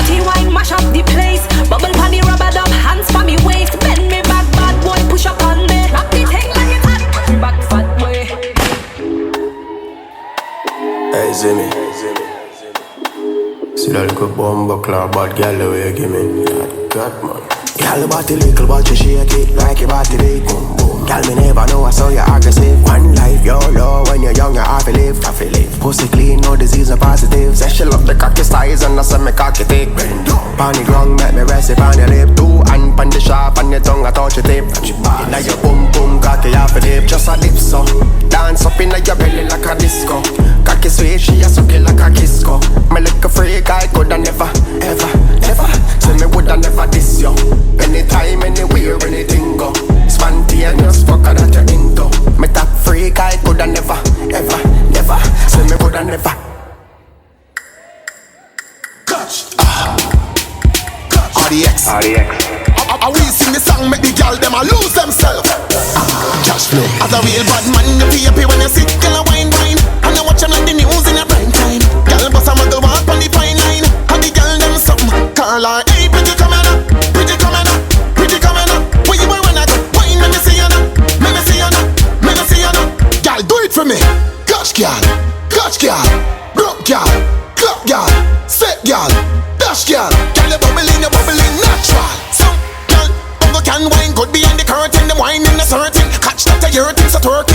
Dirty wine mash up the place. Bubble pan the rubber dub, hands for me waist. Bend me back, bad boy, push up on me. Rock the thing like it's hot. Back fat boy. Hey, Zimmy. See that little bumbo claw, bad girl the way you give me. God, man. Girl, your body little, but you shake it like your body big. Boom, boom. Girl, me never know I saw you aggressive. One life, YOLO, when you're young, you have to live. Pussy clean, no disease, no positive. Say she love the cocky size and I say me cocky thick. Pon the ground, make me rest it on your lip. Two hand pon the sharp and your tongue, I touch your tip. Now your boom, boom, cocky half a dip. Just a dip, so dance up in your belly like a disco. Cocky sweet, she a suck it like a kisco. Me like a freak, I coulda never, ever, never. Say me woulda never diss you. Anytime, anywhere, anything go. Spontaneous, fucker that you into. Me top freak, I coulda never, ever, never. Say me woulda never. Catch. RDX. I will sing the song, make the girl them a lose themselves. Cash flow. As a real bad man, you feel happy when you see girl a wine. And you watch them like the news in a prime time. Girl bust a muggle walk on the fine line. And the girl them something. Call her, hey, pretty coming up, pretty coming up, pretty coming up. Where you wearing that? Wine, let me see you now, let me see you now, let me see you now. Girl, do it for me. Catch girl, broke girl, clap girl, set girl, dash girl. Girl, you bubbling natural. Some girl, bungo can wine, good behind the curtain. Them wine in the certain. Catch that a your thing, so twerk